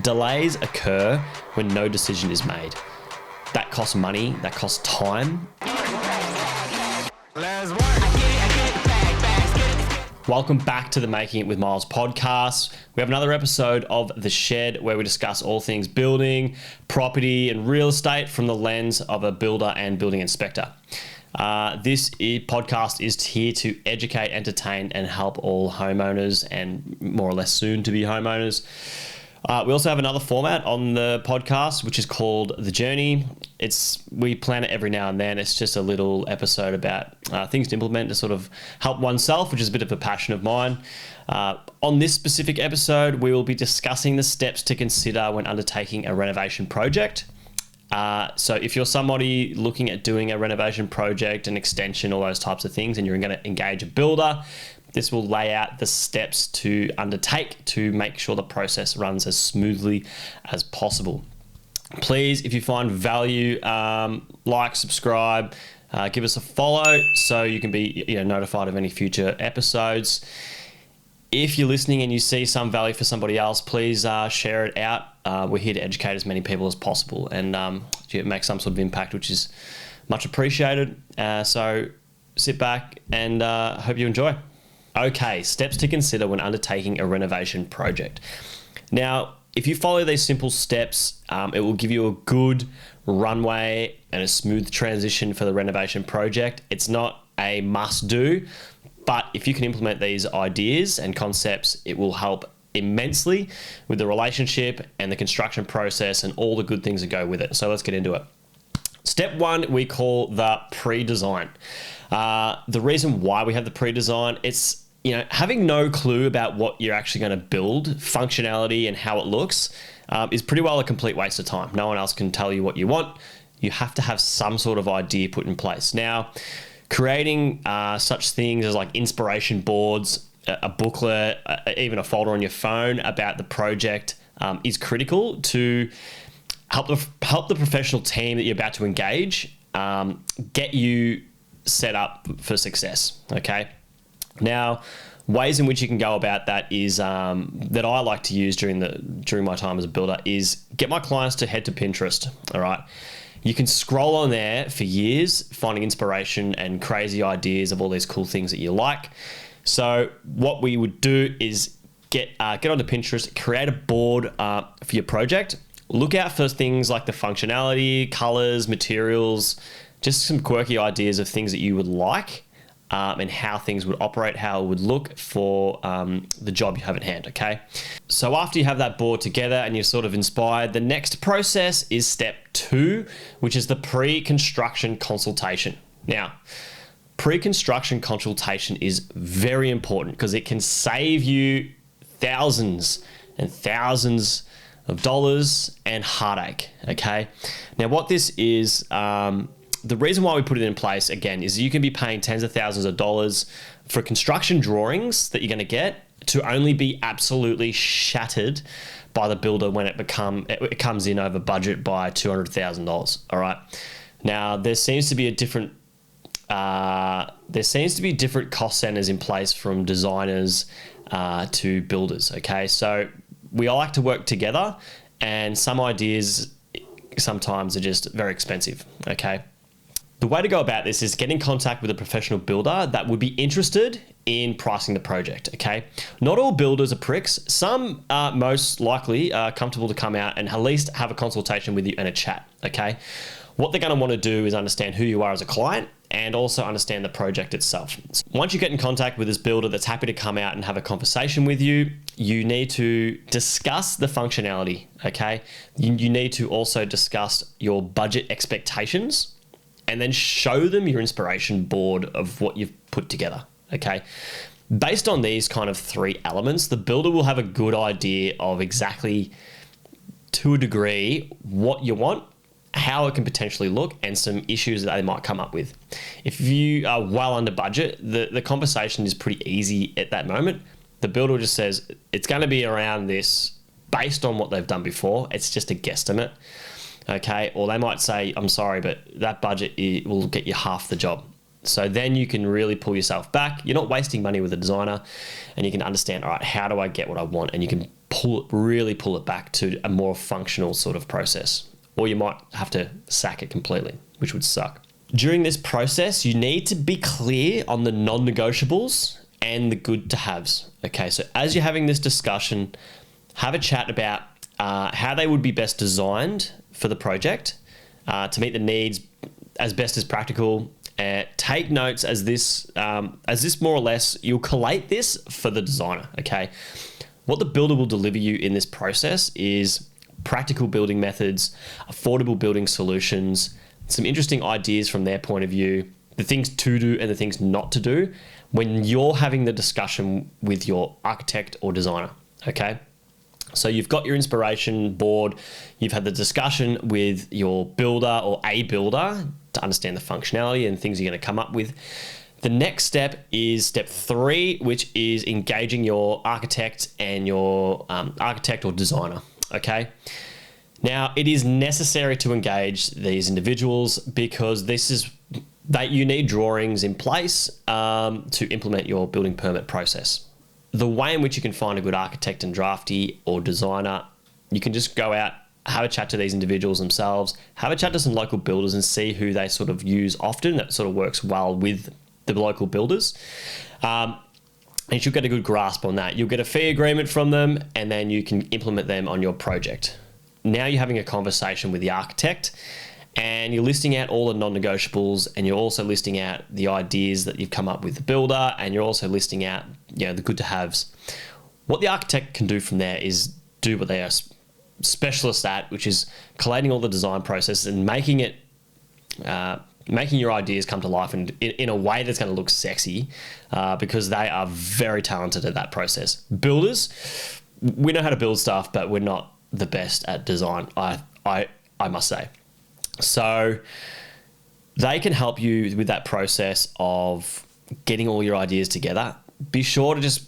Delays occur when no decision is made. That costs money, that costs time. Welcome back to the Making It with Myles podcast. We have another episode of The Shed where we discuss all things building, property, and real estate from the lens of a builder and building inspector. This podcast is here to educate, entertain, and help all homeowners and more or less soon to be homeowners. We also have another format on the podcast, which is called The Journey. We plan it every now and then. It's just a little episode about things to implement to sort of help oneself, which is a bit of a passion of mine. On this specific episode, we will be discussing the steps to consider when undertaking a renovation project. So if you're somebody looking at doing a renovation project, an extension, all those types of things, and you're going to engage a builder, this will lay out the steps to undertake to make sure the process runs as smoothly as possible. Please, if you find value, like, subscribe, give us a follow so you can be notified of any future episodes. If you're listening and you see some value for somebody else, please share it out. We're here to educate as many people as possible and make some sort of impact, which is much appreciated. So sit back and hope you enjoy. Okay, steps to consider when undertaking a renovation project. Now, if you follow these simple steps, it will give you a good runway and a smooth transition for the renovation project. It's not a must-do, but if you can implement these ideas and concepts, it will help immensely with the relationship and the construction process and all the good things that go with it. So let's get into it. Step one, we call the pre-design. The reason why we have the pre-design, it's having no clue about what you're actually going to build, functionality and how it looks, is pretty well a complete waste of time. No one else can tell you what you want. You have to have some sort of idea put in place. Now, creating such things as like inspiration boards, a booklet, even a folder on your phone about the project is critical to help the professional team that you're about to engage get you set up for success. Okay. Now, ways in which you can go about that is that I like to use during my time as a builder is get my clients to head to Pinterest. All right. You can scroll on there for years, finding inspiration and crazy ideas of all these cool things that you like. So what we would do is get onto Pinterest, create a board for your project. Look out for things like the functionality, colors, materials, just some quirky ideas of things that you would like and how things would operate, how it would look for the job you have at hand, okay? So after you have that board together and you're sort of inspired, the next process is step 2, which is the pre-construction consultation. Now, pre-construction consultation is very important because it can save you thousands and thousands of dollars and heartache, okay? Now, what this is, the reason why we put it in place, again, is you can be paying tens of thousands of dollars for construction drawings that you're going to get to only be absolutely shattered by the builder when it comes in over budget by $200,000, all right? Now, there seems to be different cost centers in place from designers to builders, okay? So we all like to work together, and some ideas sometimes are just very expensive, okay? The way to go about this is get in contact with a professional builder that would be interested in pricing the project, okay? Not all builders are pricks. Some are most likely comfortable to come out and at least have a consultation with you and a chat, okay? What they're going to want to do is understand who you are as a client and also understand the project itself. Once you get in contact with this builder that's happy to come out and have a conversation with you, you need to discuss the functionality, okay? You need to also discuss your budget expectations and then show them your inspiration board of what you've put together, okay? Based on these kind of 3 elements, the builder will have a good idea of exactly, to a degree, what you want, how it can potentially look, and some issues that they might come up with. If you are well under budget, the conversation is pretty easy at that moment. The builder just says, it's going to be around this based on what they've done before. It's just a guesstimate. Okay, or they might say, I'm sorry, but that budget will get you half the job. So then you can really pull yourself back. You're not wasting money with a designer, and you can understand, all right, how do I get what I want? And you can really pull it back to a more functional sort of process. Or you might have to sack it completely, which would suck. During this process, you need to be clear on the non-negotiables and the good to haves. Okay, so as you're having this discussion, have a chat about how they would be best designed for the project to meet the needs as best as practical. Take notes as this more or less, you'll collate this for the designer, okay? What the builder will deliver you in this process is practical building methods, affordable building solutions, some interesting ideas from their point of view, the things to do and the things not to do when you're having the discussion with your architect or designer, okay? So you've got your inspiration board, you've had the discussion with your builder or a builder to understand the functionality and things you're going to come up with. The next step is step 3, which is engaging your architect and your architect or designer, okay? Now, it is necessary to engage these individuals because you need drawings in place to implement your building permit process. The way in which you can find a good architect and drafty or designer, you can just go out, have a chat to these individuals themselves, have a chat to some local builders and see who they sort of use often. That sort of works well with the local builders. And you should get a good grasp on that. You'll get a fee agreement from them and then you can implement them on your project. Now you're having a conversation with the architect and you're listing out all the non-negotiables and you're also listing out the ideas that you've come up with the builder and you're also listing out, the good to haves. What the architect can do from there is do what they are specialists at, which is collating all the design processes and making your ideas come to life in a way that's going to look sexy because they are very talented at that process. Builders, we know how to build stuff, but we're not the best at design, I must say. So they can help you with that process of getting all your ideas together. Be sure to just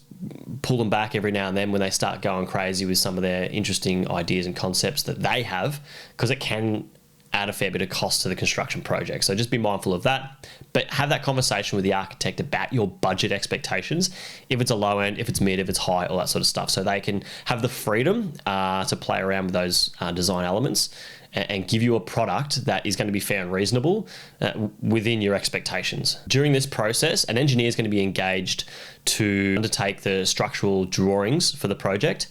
pull them back every now and then when they start going crazy with some of their interesting ideas and concepts that they have, because it can add a fair bit of cost to the construction project. So just be mindful of that, but have that conversation with the architect about your budget expectations. If it's a low end, if it's mid, if it's high, all that sort of stuff. So they can have the freedom to play around with those design elements and give you a product that is going to be fair and reasonable within your expectations. During this process, an engineer is going to be engaged to undertake the structural drawings for the project.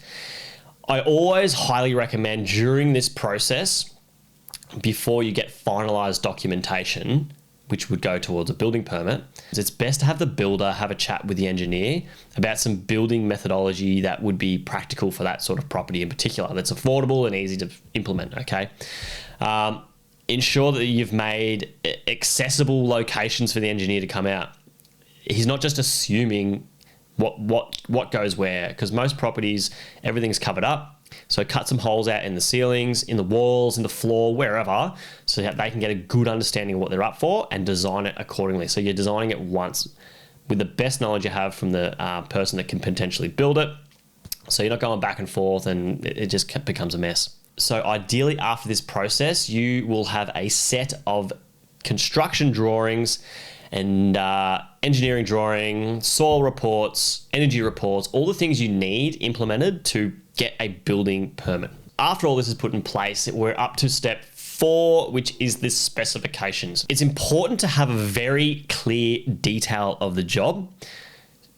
I always highly recommend during this process, before you get finalized documentation, which would go towards a building permit, it's best to have the builder have a chat with the engineer about some building methodology that would be practical for that sort of property in particular, that's affordable and easy to implement, okay? Ensure that you've made accessible locations for the engineer to come out. He's not just assuming what goes where, because most properties, everything's covered up. So cut some holes out in the ceilings, in the walls, in the floor, wherever, so that they can get a good understanding of what they're up for and design it accordingly. So you're designing it once with the best knowledge you have from the person that can potentially build it. So you're not going back and forth and it just becomes a mess. So ideally after this process, you will have a set of construction drawings and engineering drawing, soil reports, energy reports, all the things you need implemented to get a building permit. After all this is put in place, we're up to step 4, which is the specifications. It's important to have a very clear detail of the job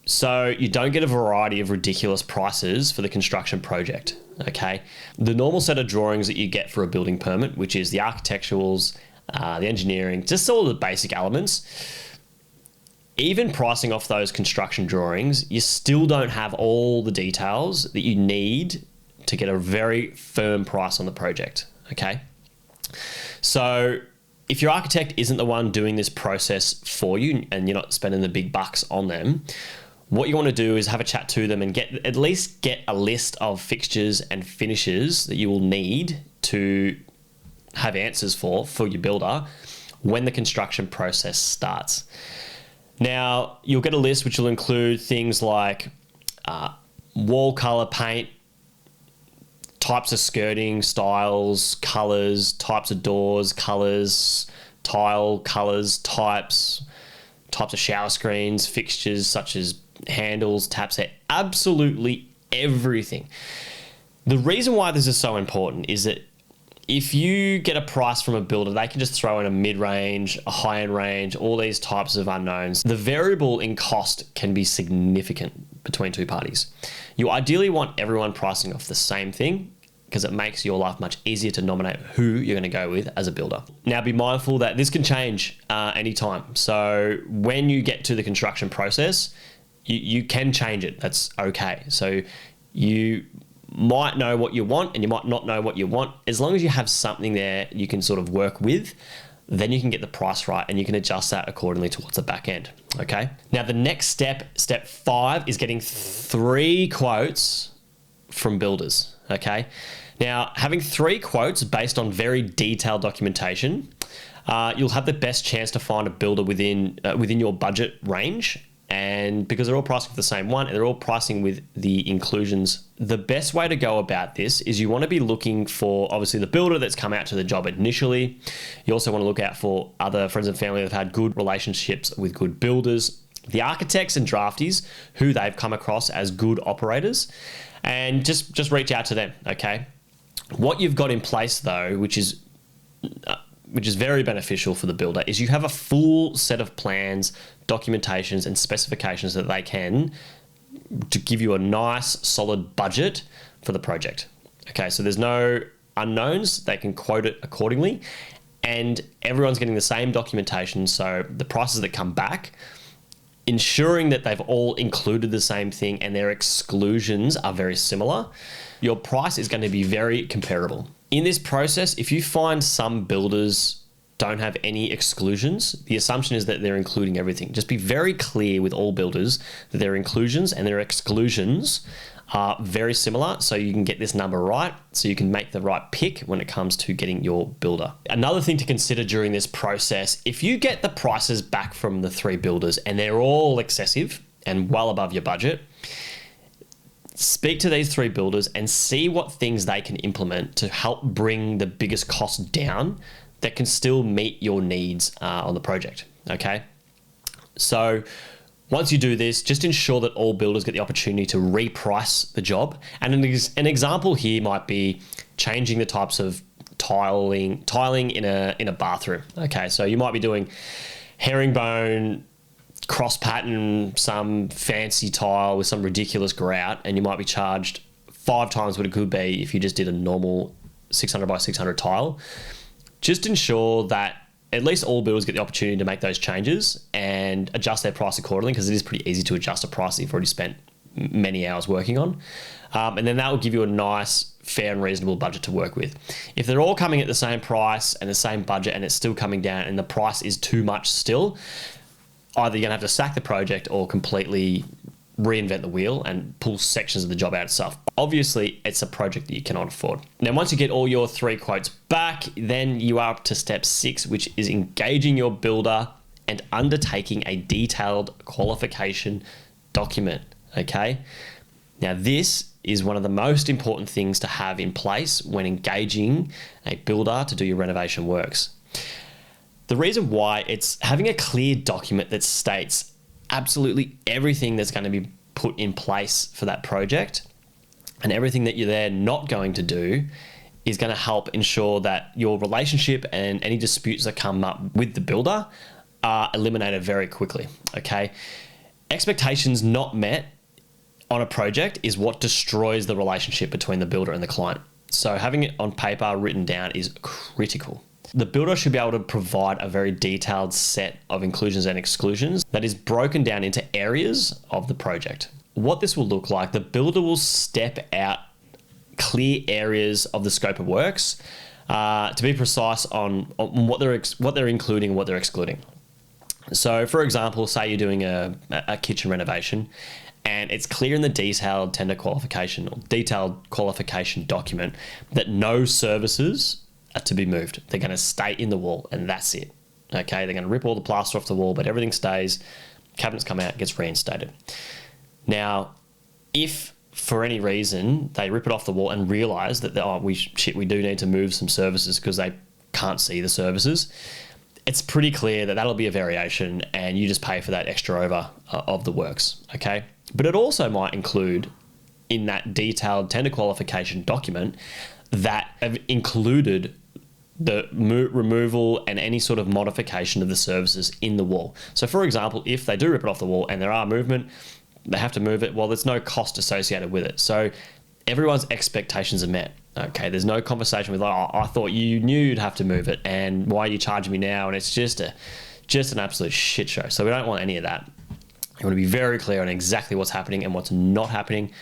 so you don't get a variety of ridiculous prices for the construction project, okay? The normal set of drawings that you get for a building permit, which is the architecturals, the engineering, just all the basic elements. Even pricing off those construction drawings, you still don't have all the details that you need to get a very firm price on the project, okay? So if your architect isn't the one doing this process for you and you're not spending the big bucks on them, what you want to do is have a chat to them and at least get a list of fixtures and finishes that you will need to have answers for your builder when the construction process starts. Now, you'll get a list which will include things like wall color paint, types of skirting, styles, colors, types of doors, colors, tile colors, types, types of shower screens, fixtures such as handles, tap set, absolutely everything. The reason why this is so important is that if you get a price from a builder, they can just throw in a mid-range, a high-end range, all these types of unknowns. The variable in cost can be significant between two parties. You ideally want everyone pricing off the same thing because it makes your life much easier to nominate who you're going to go with as a builder. Now, be mindful that this can change anytime. So when you get to the construction process, you can change it. That's okay. So you might know what you want and you might not know what you want. As long as you have something there you can sort of work with, then you can get the price right and you can adjust that accordingly towards the back end. Okay. Now the next step 5, is getting 3 quotes from builders. Okay. Now having 3 quotes based on very detailed documentation, you'll have the best chance to find a builder within your budget range. And because they're all pricing for the same one and they're all pricing with the inclusions, the best way to go about this is you want to be looking for obviously the builder that's come out to the job initially. You also want to look out for other friends and family that have had good relationships with good builders, the architects and drafties who they've come across as good operators, and just reach out to them, okay? What you've got in place though, which is very beneficial for the builder, is you have a full set of plans, documentations and specifications that they can to give you a nice solid budget for the project. Okay, so there's no unknowns, they can quote it accordingly, and everyone's getting the same documentation, so the prices that come back, ensuring that they've all included the same thing and their exclusions are very similar, your price is going to be very comparable. In this process, if you find some builders don't have any exclusions, the assumption is that they're including everything. Just be very clear with all builders that their inclusions and their exclusions are very similar, so you can get this number right, so you can make the right pick when it comes to getting your builder. Another thing to consider during this process, if you get the prices back from the 3 builders and they're all excessive and well above your budget, speak to these 3 builders and see what things they can implement to help bring the biggest cost down that can still meet your needs on the project, okay? So once you do this, just ensure that all builders get the opportunity to reprice the job. And an example here might be changing the types of tiling in a bathroom, okay? So you might be doing herringbone, cross pattern, some fancy tile with some ridiculous grout, and you might be charged 5 times what it could be if you just did a normal 600 by 600 tile. Just ensure that at least all builders get the opportunity to make those changes and adjust their price accordingly, because it is pretty easy to adjust a price that you've already spent many hours working on. And then that will give you a nice, fair and reasonable budget to work with. If they're all coming at the same price and the same budget and it's still coming down and the price is too much still, either you're going to have to sack the project or completely reinvent the wheel and pull sections of the job out itself. Obviously, it's a project that you cannot afford. Now, once you get all your 3 quotes back, then you are up to step 6, which is engaging your builder and undertaking a detailed qualification document, okay? Now, this is one of the most important things to have in place when engaging a builder to do your renovation works. The reason why, it's having a clear document that states absolutely everything that's going to be put in place for that project, and everything that you're not going to do is going to help ensure that your relationship and any disputes that come up with the builder are eliminated very quickly, okay? Expectations not met on a project is what destroys the relationship between the builder and the client. So having it on paper written down is critical. The builder should be able to provide a very detailed set of inclusions and exclusions that is broken down into areas of the project. What this will look like, the builder will step out clear areas of the scope of works to be precise on what they're including and what they're excluding. So for example, say you're doing a kitchen renovation and it's clear in the detailed tender qualification or detailed qualification document that no services are to be moved. They're going to stay in the wall and that's it. Okay, they're going to rip all the plaster off the wall, but everything stays. Cabinets come out, gets reinstated. Now, if for any reason they rip it off the wall and realize that we do need to move some services because they can't see the services, it's pretty clear that that'll be a variation and you just pay for that extra over of the works, okay? But it also might include in that detailed tender qualification document that have included the removal and any sort of modification of the services in the wall. So for example, if they do rip it off the wall and there are movement, they have to move it, well, there's no cost associated with it. So everyone's expectations are met. Okay, there's no conversation with, oh, I thought you knew you'd have to move it, and why are you charging me now? And it's just an absolute shit show. So we don't want any of that. You want to be very clear on exactly what's happening and what's not happening.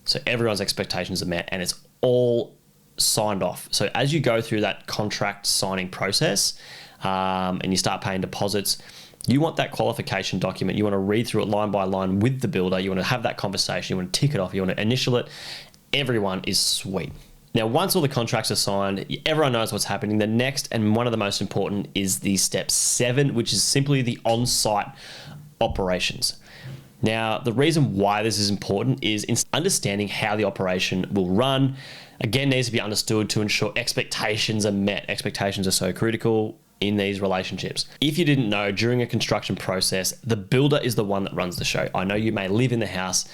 So everyone's expectations are met and it's all signed off. So as you go through that contract signing process and you start paying deposits, you want that qualification document. You want to read through it line by line with the builder. You want to have that conversation. You want to tick it off. You want to initial it. Everyone is sweet. Now, once all the contracts are signed, everyone knows what's happening. The next and one of the most important is the step 7, which is simply the on-site operations. Now, the reason why this is important is in understanding how the operation will run. Again, needs to be understood to ensure expectations are met. Expectations are so critical in these relationships. If you didn't know, during a construction process, the builder is the one that runs the show. I know you may live in the house,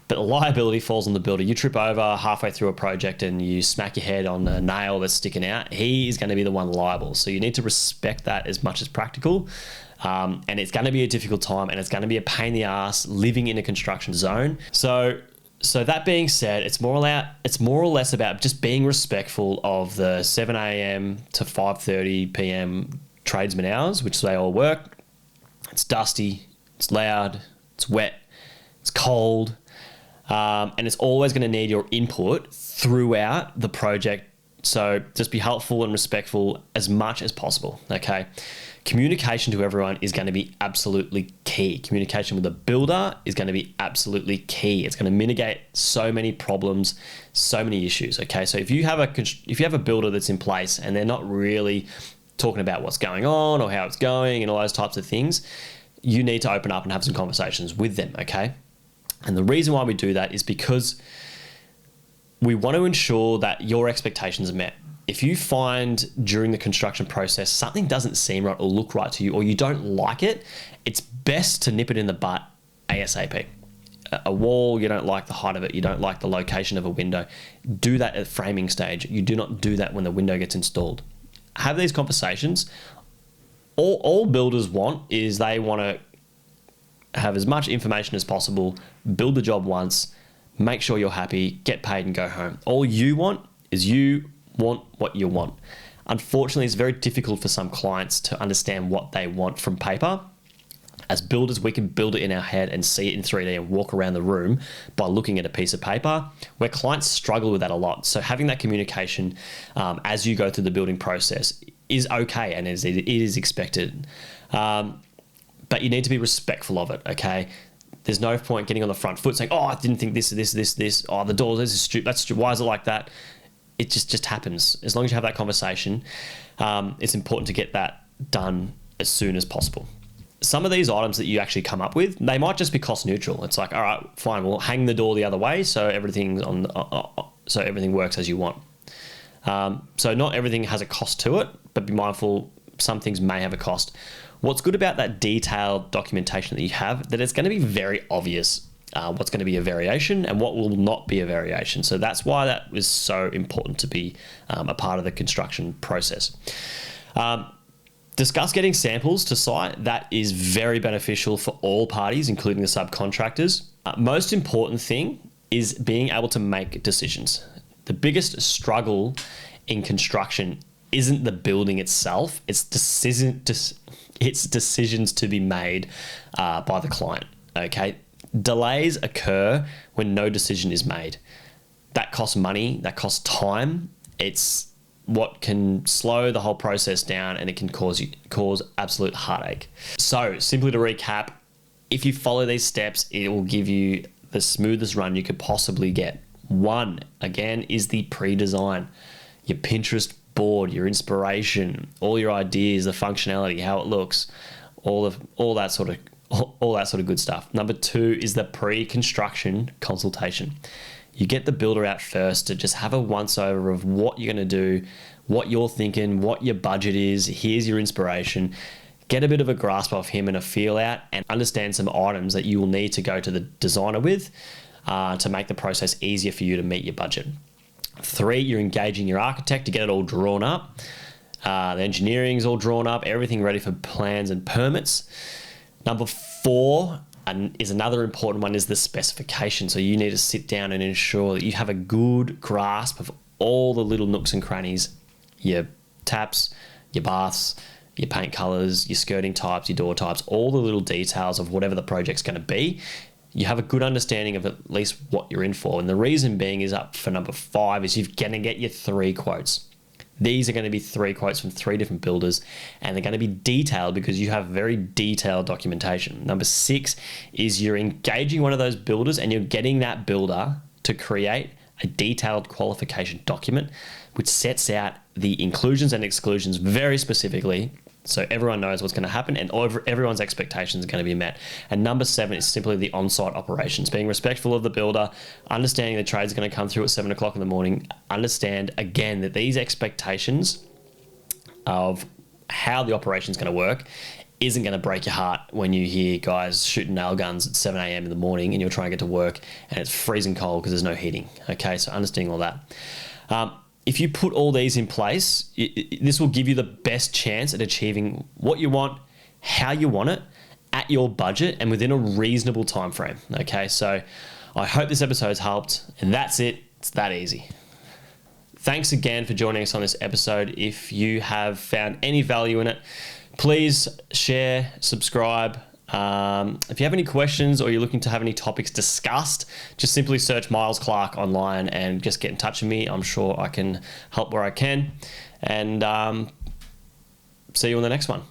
but liability falls on the builder. You trip over halfway through a project and you smack your head on a nail that's sticking out, he is going to be the one liable. So you need to respect that as much as practical. And it's going to be a difficult time and it's going to be a pain in the ass living in a construction zone. So that being said, it's more or less about just being respectful of the 7 a.m. to 5:30 p.m. tradesman hours, which they all work. It's dusty, it's loud, it's wet, it's cold. And it's always going to need your input throughout the project. So just be helpful and respectful as much as possible, okay? Communication to everyone is going to be absolutely key. Communication with the builder is going to be absolutely key. It's going to mitigate so many problems, so many issues, okay? So if you have a builder that's in place and they're not really talking about what's going on or how it's going and all those types of things, you need to open up and have some conversations with them, okay? And the reason why we do that is because we want to ensure that your expectations are met. If you find during the construction process something doesn't seem right or look right to you or you don't like it, it's best to nip it in the butt ASAP. A wall, you don't like the height of it, you don't like the location of a window, do that at framing stage. You do not do that when the window gets installed. Have these conversations. All builders want is they want to have as much information as possible, build the job once, make sure you're happy, get paid and go home. All you want is you want what you want. Unfortunately, it's very difficult for some clients to understand what they want from paper. As builders, we can build it in our head and see it in 3D and walk around the room by looking at a piece of paper, where clients struggle with that a lot. So having that communication as you go through the building process is okay and it is expected. But you need to be respectful of it, okay? There's no point getting on the front foot saying, oh, I didn't think this. Oh, the door, this is stupid. That's stupid. Why is it like that? It just happens. As long as you have that conversation, it's important to get that done as soon as possible. Some of these items that you actually come up with, they might just be cost neutral. It's like, all right, fine, we'll hang the door the other way so everything works as you want. So not everything has a cost to it, but be mindful, some things may have a cost. What's good about that detailed documentation that you have, that it's going to be very obvious what's going to be a variation and what will not be a variation. So that's why that is so important to be a part of the construction process. Discuss getting samples to site. That is very beneficial for all parties, including the subcontractors. Most important thing is being able to make decisions. The biggest struggle in construction isn't the building itself, it's decisions to be made by the client, okay? Delays occur when no decision is made. That costs money, that costs time. It's what can slow the whole process down and it can cause absolute heartache. So simply to recap, if you follow these steps, it will give you the smoothest run you could possibly get. One, again, is the pre-design. Your Pinterest board, your inspiration, all your ideas, the functionality, how it looks, all that sort of good stuff. Number 2 is the pre-construction consultation. you get the builder out first to just have a once over of what you're going to do, what you're thinking, what your budget is. Here's your inspiration. Get a bit of a grasp of him and a feel out, and understand some items that you will need to go to the designer with to make the process easier for you to meet your budget. 3, you're engaging your architect to get it all drawn up. The engineering's all drawn up, everything ready for plans and permits. Number 4 is another important one, is the specification. So you need to sit down and ensure that you have a good grasp of all the little nooks and crannies, your taps, your baths, your paint colors, your skirting types, your door types, all the little details of whatever the project's going to be. You have a good understanding of at least what you're in for. And the reason being is up for number 5 is you're going to get your 3 quotes. These are going to be 3 quotes from 3 different builders, and they're going to be detailed because you have very detailed documentation. Number 6 is you're engaging one of those builders and you're getting that builder to create a detailed qualification document which sets out the inclusions and exclusions very specifically, so everyone knows what's going to happen and everyone's expectations are going to be met. And number 7 is simply the on-site operations, being respectful of the builder, understanding the trade's going to come through at 7 o'clock in the morning. Understand again that these expectations of how the operation is going to work isn't going to break your heart when you hear guys shooting nail guns at 7 a.m. in the morning and you're trying to get to work and it's freezing cold because there's no heating. Okay, so understanding all that. If you put all these in place, this will give you the best chance at achieving what you want, how you want it, at your budget, and within a reasonable time frame. Okay, so I hope this episode's helped, and that's it. It's that easy. Thanks again for joining us on this episode. If you have found any value in it, please share, subscribe. If you have any questions or you're looking to have any topics discussed, just simply search Myles Clark online and just get in touch with me. I'm sure I can help where I can. And see you on the next one.